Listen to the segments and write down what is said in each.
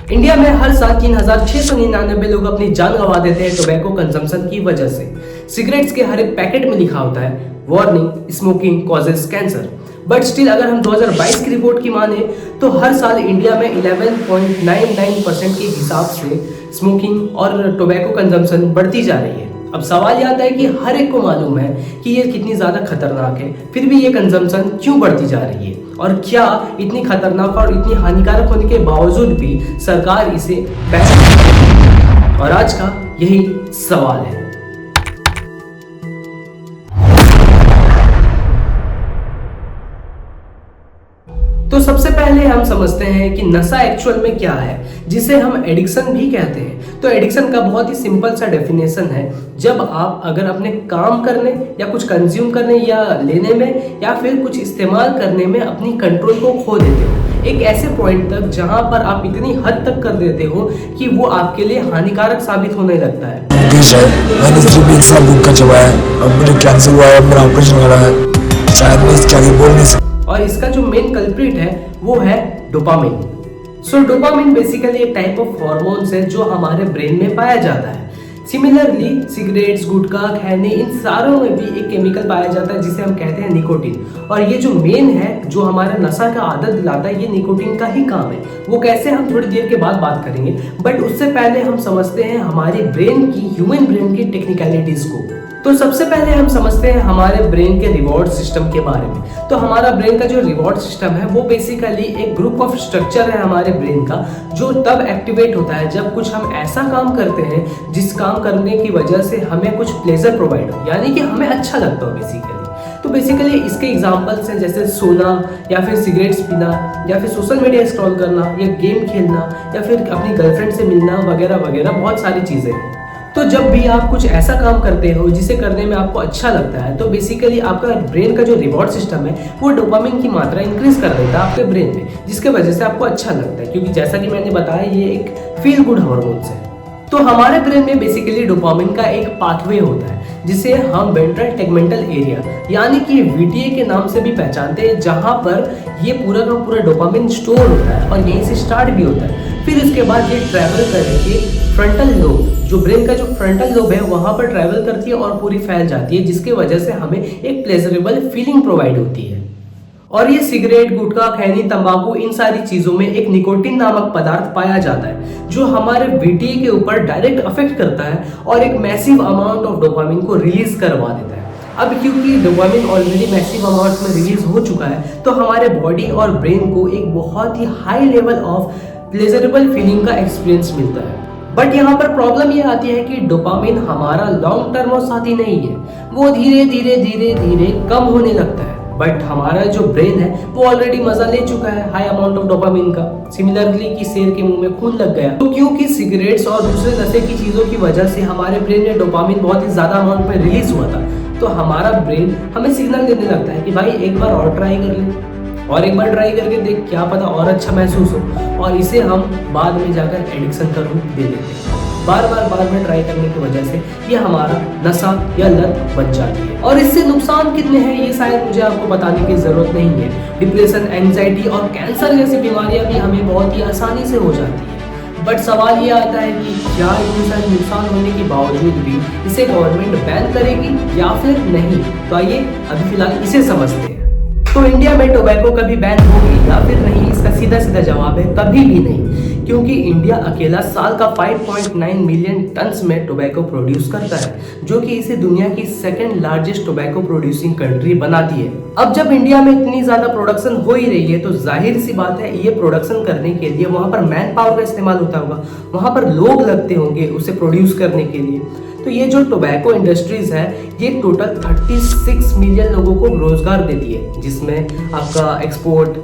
India में हर साल 3,699 लोग अपनी जान गंवा देते हैं टोबैको कंजम्पशन की वजह से। सिगरेट्स के हर एक पैकेट में लिखा होता है warning, smoking causes cancer. But still अगर हम 2022 की रिपोर्ट की माने तो हर साल इंडिया में 11.99% के हिसाब से स्मोकिंग और टोबैको कंजम्पशन बढ़ती जा रही है। अब सवाल ये आता है कि हर एक को मालूम है कि ये कितनी ज़्यादा खतरनाक है, फिर भी ये कंजम्पशन क्यों बढ़ती जा रही है और क्या इतनी खतरनाक और इतनी हानिकारक होने के बावजूद भी सरकार इसे बैन करती है? और आज का यही सवाल है। तो सबसे पहले हम समझते हैं कि नशा एक्चुअल में क्या है, जिसे हम एडिक्शन भी कहते हैं। तो एडिक्शन का बहुत ही सिंपल सा डेफिनेशन है, जब आप अगर अपने काम करने या कुछ कंज्यूम करने या लेने में या फिर कुछ इस्तेमाल करने में अपनी कंट्रोल को खो देते हो, एक ऐसे पॉइंट तक जहां पर आप इतनी हद तक कर देते हो कि वो आपके लिए हानिकारक साबित होने लगता है। मैंने सिर्फ एक साल बुक का चबाया, अब मुझे कैंसर हुआ है, मेरा ऑपरेशन हो रहा है, शायद मैं इसके आगे बोल नहीं सकता। और इसका जो मेन कल्प्रिट है वो है डोपामिन। सो डोपामिन बेसिकली एक टाइप ऑफ हार्मोन्स है जो हमारे ब्रेन में पाया जाता है। सिमिलरली सिगरेट्स, गुटखा, खैनी, इन सारों में भी एक केमिकल पाया जाता है जिसे हम कहते हैं निकोटीन। और ये जो मेन है जो हमारे नशा का आदत दिलाता है, ये निकोटीन का ही काम है। वो कैसे हम थोड़ी देर के बाद बात करेंगे, बट उससे पहले हम समझते हैं हमारे ब्रेन की, ह्यूमन ब्रेन की टेक्निकलिटीज को। तो सबसे पहले हम समझते हैं हमारे ब्रेन के रिवॉर्ड सिस्टम के बारे में। तो हमारा ब्रेन का जो रिवॉर्ड सिस्टम है वो बेसिकली एक ग्रुप ऑफ स्ट्रक्चर है हमारे ब्रेन का, जो तब एक्टिवेट होता है जब कुछ हम ऐसा काम करते हैं जिस काम करने की वजह से हमें कुछ प्लेजर प्रोवाइड हो, यानी कि हमें अच्छा लगता हो बेसिकली। तो बेसिकली इसके एग्जांपल्स हैं जैसे सोना या फिर सिगरेट्स पीना या फिर सोशल मीडिया स्क्रॉल करना या गेम खेलना या फिर अपनी गर्लफ्रेंड से मिलना वगैरह वगैरह, बहुत सारी चीज़ें हैं। तो जब भी आप कुछ ऐसा काम करते हो जिसे करने में आपको अच्छा लगता है, तो बेसिकली आपका ब्रेन का जो रिवॉर्ड सिस्टम है वो डोपामिन की मात्रा इंक्रीज कर देता है आपके ब्रेन में, जिसके वजह से आपको अच्छा लगता है, क्योंकि जैसा कि मैंने बताया ये एक फील गुड हार्मोन्स है। तो हमारे ब्रेन में बेसिकली डोपामिन का एक पाथवे होता है जिसे हम वेंट्रल टेगमेंटल एरिया यानी कि वीटीए के नाम से भी पहचानते हैं, जहां पर ये पूरा का पूरा डोपामिन स्टोर होता है और यहीं से स्टार्ट भी होता है। फिर इसके बाद ये ट्रैवल करके फ्रंटल लोब, जो ब्रेन का जो फ्रंटल लोब है वहां पर ट्रैवल करती है और पूरी फैल जाती है, जिसके वजह से हमें एक प्लेजरेबल फीलिंग प्रोवाइड होती है। और ये सिगरेट, गुटखा, खैनी, तंबाकू, इन सारी चीजों में एक निकोटीन नामक पदार्थ पाया जाता है जो हमारे वीटीए के ऊपर डायरेक्ट अफेक्ट करता है और एक मैसिव अमाउंट ऑफ डोपामिन को रिलीज करवा देता है। अब क्योंकि डोपामिन ऑलरेडी मैसिव अमाउंट में रिलीज हो चुका है, तो हमारे बॉडी और ब्रेन को एक बहुत ही high level of pleasurable feeling का एक्सपीरियंस मिलता है। बट यहाँ पर प्रॉब्लम ये आती है कि डोपामिन हमारा लॉन्ग टर्म और साथी नहीं है, वो धीरे धीरे धीरे धीरे कम होने लगता है। बट हमारा जो ब्रेन है वो ऑलरेडी मजा ले चुका है हाई अमाउंट ऑफ डोपामिन का। सिमिलरली कि शेर के मुंह में खून लग गया, तो क्योंकि सिगरेट्स और दूसरे नशे की चीजों की वजह से हमारे ब्रेन में डोपामिन बहुत ही ज्यादा अमाउंट में रिलीज हुआ था, तो हमारा ब्रेन हमें सिग्नल देने लगता है कि भाई एक बार और ट्राई कर ले, और एक बार ट्राई करके देख, क्या पता और अच्छा महसूस हो। और इसे हम बाद में जाकर एडिक्शन का रूप दे देते हैं। बार बार ट्राई करने की वजह से ये हमारा नशा या लत बन जाती है। और इससे नुकसान कितने हैं ये शायद मुझे आपको बताने की जरूरत नहीं है। डिप्रेशन, एंजाइटी और कैंसर जैसी बीमारियां भी हमें बहुत ही आसानी से हो जाती है। बट सवाल ये आता है कि क्या इतने सारे नुकसान होने के बावजूद भी इसे गवर्नमेंट बैन करेगी या फिर नहीं? तो आइए अभी फिलहाल इसे समझते हैं। तो इंडिया में टोबैको कभी बैन होगी या फिर नहीं? इसका सीधा सीधा जवाब है कभी भी नहीं, क्योंकि इंडिया अकेला साल का 5.9 मिलियन टन्स में टोबैको प्रोड्यूस करता है, जो कि इसे दुनिया की second largest tobacco producing country बनाती है। अब जब इंडिया में इतनी ज्यादा प्रोडक्शन हो ही रही है, तो जाहिर सी बात है ये प्रोडक्शन करने के लिए वहां पर मैन पावर का इस्तेमाल होता होगा, वहां पर लोग लगते होंगे उसे प्रोड्यूस करने के लिए। तो ये जो टोबैको इंडस्ट्रीज है ये टोटल 36 मिलियन लोगों को रोजगार देती है, जिसमें आपका एक्सपोर्ट,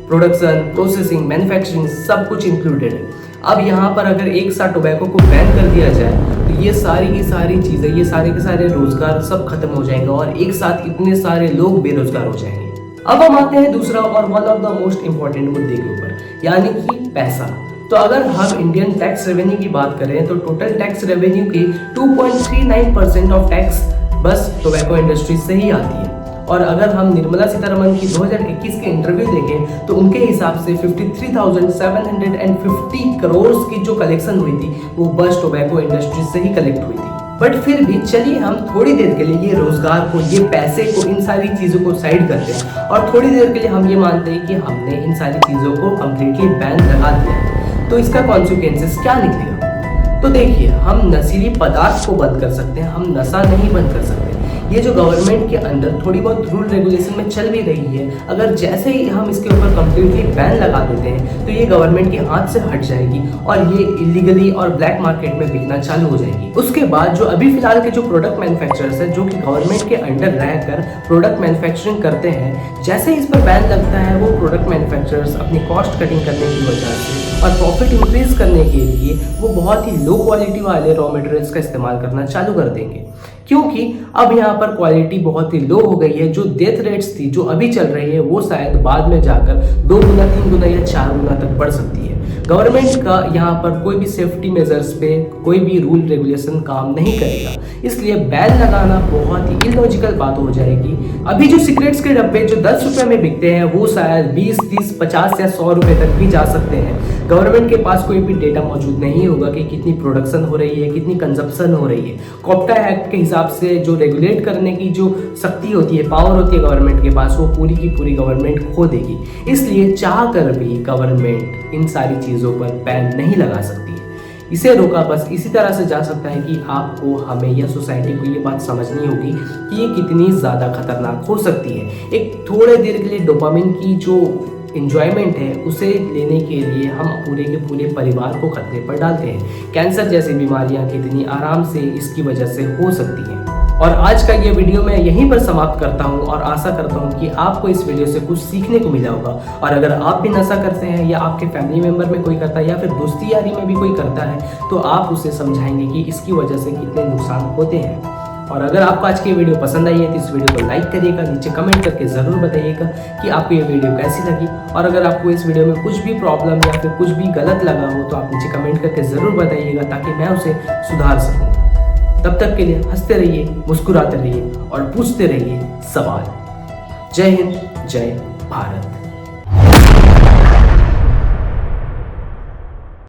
प्रोडक्शन, प्रोसेसिंग, मैन्युफैक्चरिंग सब कुछ इंक्लूडेड है। अब यहाँ पर अगर एक साथ टोबैको को बैन कर दिया जाए तो ये सारी की सारी चीज़ें, ये सारे के सारे रोजगार सब खत्म हो जाएंगे और एक साथ इतने सारे लोग बेरोजगार हो जाएंगे। अब हम आते हैं दूसरा और one of the most important मुद्दे के ऊपर, यानी कि पैसा। तो अगर हम इंडियन टैक्स रेवेन्यू की बात करें तो टोटल टैक्स रेवेन्यू की 2.39% ऑफ टैक्स बस टोबैको इंडस्ट्री से ही आती है। और अगर हम निर्मला सीतारमण की 2021 के इंटरव्यू देखें तो उनके हिसाब से 53,750 करोड़ की जो कलेक्शन हुई थी वो बस टोबैको इंडस्ट्री से ही कलेक्ट हुई थी। बट फिर भी चलिए हम थोड़ी देर के लिए ये रोजगार को, ये पैसे को, इन सारी चीज़ों को साइड करते हैं और थोड़ी देर के लिए हम ये मानते हैं कि हमने इन सारी चीज़ों को कम्प्लीटली बैन लगा दिया है। तो इसका कॉन्सिक्वेंसेस क्या निकलेगा? तो देखिए, हम नशीली पदार्थ को बंद कर सकते हैं, हम नशा नहीं बंद कर सकते। ये जो गवर्नमेंट के अंदर थोड़ी बहुत रूल रेगुलेशन में चल भी रही है, अगर जैसे ही हम इसके ऊपर कम्प्लीटली बैन लगा देते हैं तो ये गवर्नमेंट के हाथ से हट जाएगी और ये इलीगली और ब्लैक मार्केट में बिकना चालू हो जाएगी। उसके बाद जो अभी फिलहाल के जो प्रोडक्ट मैन्युफैक्चरर्स हैं जो कि गवर्नमेंट के अंडर रहकर प्रोडक्ट मैन्युफैक्चरिंग करते हैं, जैसे इस पर बैन लगता है वो प्रोडक्ट मैन्युफैक्चरर्स अपनी कॉस्ट कटिंग करने की वजह से और प्रॉफिट इंक्रीज करने के लिए वो बहुत ही लो क्वालिटी वाले रॉ मटेरियल्स का इस्तेमाल करना चालू कर देंगे, क्योंकि अब यहाँ पर क्वालिटी बहुत ही लो हो गई है। जो डेथ रेट्स थी जो अभी चल रही है वो शायद बाद में जाकर 2 गुना, 3 गुना या 4 गुना तक बढ़ सकती है। गवर्नमेंट का यहाँ पर कोई भी सेफ्टी मेजर्स पे कोई भी रूल रेगुलेशन काम नहीं करेगा, इसलिए बैन लगाना बहुत ही इलॉजिकल बात हो जाएगी। अभी जो सिगरेट्स के डब्बे जो 10 रुपये में बिकते हैं वो शायद 20, 30, 50 या 100 रुपये तक भी जा सकते हैं। गवर्नमेंट के पास कोई भी डेटा मौजूद नहीं होगा कि कितनी प्रोडक्शन हो रही है, कितनी कंजप्शन हो रही है। कॉप्टा एक्ट के हिसाब से जो रेगुलेट करने की जो शक्ति होती है, पावर होती है गवर्नमेंट के पास, वो पूरी की पूरी गवर्नमेंट खो देगी। इसलिए चाह कर भी गवर्नमेंट इन सारी चीज़ों पर बैन नहीं लगा सकती है। इसे रोका बस इसी तरह से जा सकता है कि आपको, हमें या सोसाइटी को ये बात समझनी होगी कि ये कितनी ज़्यादा खतरनाक हो सकती है। एक थोड़े देर के लिए डोपामिन की जो इंजॉयमेंट है उसे लेने के लिए हम पूरे के पूरे परिवार को खतरे पर डालते हैं। कैंसर जैसी बीमारियां कितनी आराम से इसकी वजह से हो सकती हैं। और आज का ये वीडियो मैं यहीं पर समाप्त करता हूं और आशा करता हूं कि आपको इस वीडियो से कुछ सीखने को मिला होगा। और अगर आप भी नशा करते हैं या आपके फैमिली मेंबर में कोई करता है या फिर दोस्ती यारी में भी कोई करता है तो आप उसे समझाएंगे कि इसकी वजह से कितने नुकसान होते हैं। और अगर आपको आज की वीडियो पसंद आई है तो इस वीडियो को लाइक करिएगा, नीचे कमेंट करके ज़रूर बताइएगा कि आपको ये वीडियो कैसी लगी। और अगर आपको इस वीडियो में कुछ भी प्रॉब्लम या फिर कुछ भी गलत लगा हो तो आप नीचे कमेंट करके ज़रूर बताइएगा ताकि मैं उसे सुधार सकूँ। तब तक के लिए हंसते रहिए, मुस्कुराते रहिए और पूछते रहिए सवाल। जय हिंद, जय भारत।